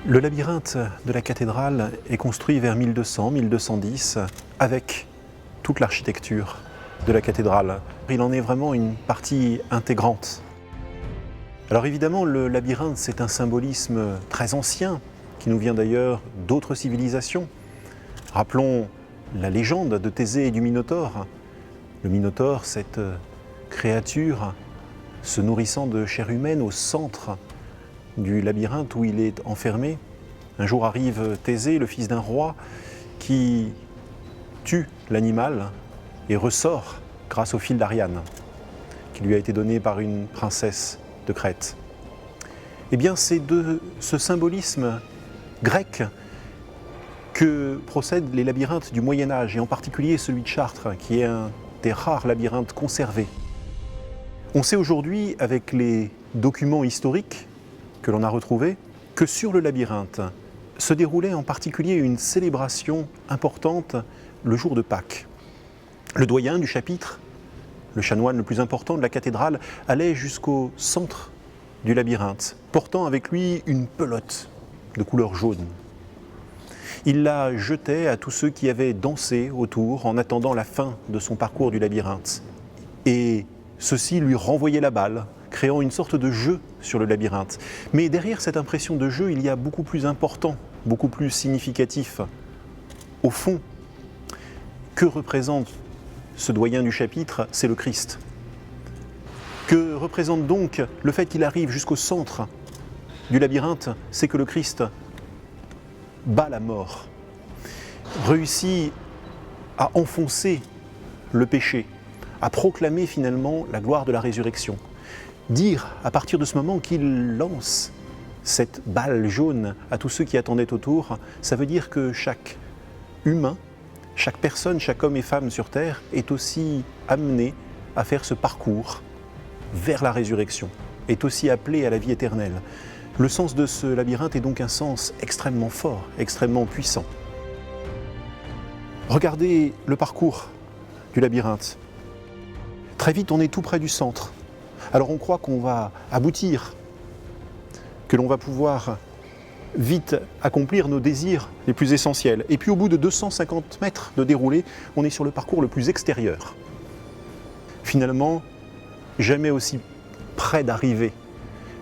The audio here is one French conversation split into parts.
Le labyrinthe de la cathédrale est construit vers 1200-1210 avec toute l'architecture de la cathédrale. Il en est vraiment une partie intégrante. Alors évidemment, le labyrinthe, c'est un symbolisme très ancien, qui nous vient d'ailleurs d'autres civilisations. Rappelons la légende de Thésée et du Minotaure. Le Minotaure, cette créature se nourrissant de chair humaine au centre du labyrinthe où il est enfermé. Un jour arrive Thésée, le fils d'un roi, qui tue l'animal et ressort grâce au fil d'Ariane, qui lui a été donné par une princesse de Crète. Eh bien, c'est de ce symbolisme grec que procèdent les labyrinthes du Moyen-Âge, et en particulier celui de Chartres, qui est un des rares labyrinthes conservés. On sait aujourd'hui, avec les documents historiques que l'on a retrouvés, que sur le labyrinthe se déroulait en particulier une célébration importante le jour de Pâques. Le doyen du chapitre, le chanoine le plus important de la cathédrale, allait jusqu'au centre du labyrinthe, portant avec lui une pelote de couleur jaune. Il la jetait à tous ceux qui avaient dansé autour en attendant la fin de son parcours du labyrinthe. Et ceux-ci lui renvoyaient la balle, créant une sorte de jeu sur le labyrinthe. Mais derrière cette impression de jeu, il y a beaucoup plus important, beaucoup plus significatif. Au fond, que représente ce doyen du chapitre? C'est le Christ. Que représente donc le fait qu'il arrive jusqu'au centre du labyrinthe? C'est que le Christ bat la mort, réussit à enfoncer le péché, à proclamer finalement la gloire de la résurrection. Dire à partir de ce moment qu'il lance cette balle jaune à tous ceux qui attendaient autour, ça veut dire que chaque humain, chaque personne, chaque homme et femme sur terre est aussi amené à faire ce parcours vers la résurrection, est aussi appelé à la vie éternelle. Le sens de ce labyrinthe est donc un sens extrêmement fort, extrêmement puissant. Regardez le parcours du labyrinthe. Très vite, on est tout près du centre. Alors on croit qu'on va aboutir, que l'on va pouvoir vite accomplir nos désirs les plus essentiels. Et puis au bout de 250 mètres de déroulé, on est sur le parcours le plus extérieur. Finalement, jamais aussi près d'arriver.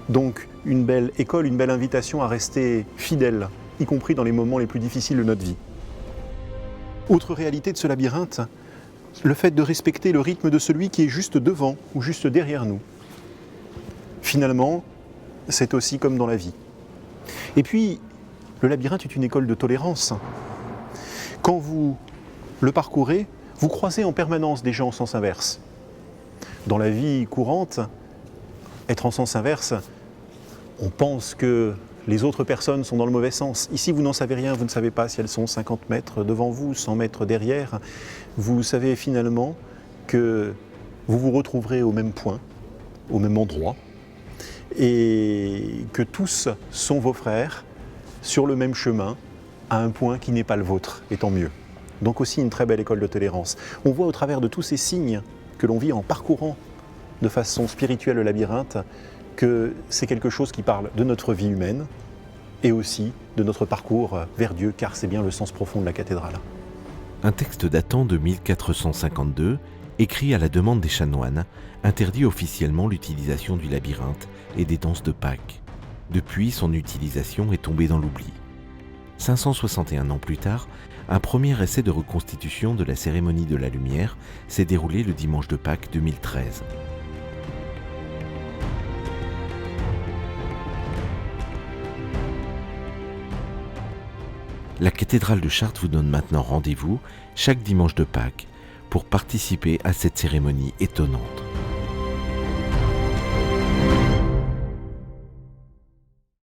Donc une belle école, une belle invitation à rester fidèle, y compris dans les moments les plus difficiles de notre vie. Autre réalité de ce labyrinthe, le fait de respecter le rythme de celui qui est juste devant ou juste derrière nous. Finalement, c'est aussi comme dans la vie. Et puis, le labyrinthe est une école de tolérance. Quand vous le parcourez, vous croisez en permanence des gens en sens inverse. Dans la vie courante, être en sens inverse, on pense que les autres personnes sont dans le mauvais sens. Ici, vous n'en savez rien, vous ne savez pas si elles sont 50 mètres devant vous, 100 mètres derrière. Vous savez finalement que vous vous retrouverez au même point, au même endroit, et que tous sont vos frères sur le même chemin, à un point qui n'est pas le vôtre, et tant mieux. Donc aussi une très belle école de tolérance. On voit au travers de tous ces signes que l'on vit en parcourant de façon spirituelle le labyrinthe, que c'est quelque chose qui parle de notre vie humaine et aussi de notre parcours vers Dieu, car c'est bien le sens profond de la cathédrale. Un texte datant de 1452, écrit à la demande des chanoines, interdit officiellement l'utilisation du labyrinthe et des danses de Pâques. Depuis, son utilisation est tombée dans l'oubli. 561 ans plus tard, un premier essai de reconstitution de la cérémonie de la lumière s'est déroulé le dimanche de Pâques 2013. La cathédrale de Chartres vous donne maintenant rendez-vous chaque dimanche de Pâques pour participer à cette cérémonie étonnante.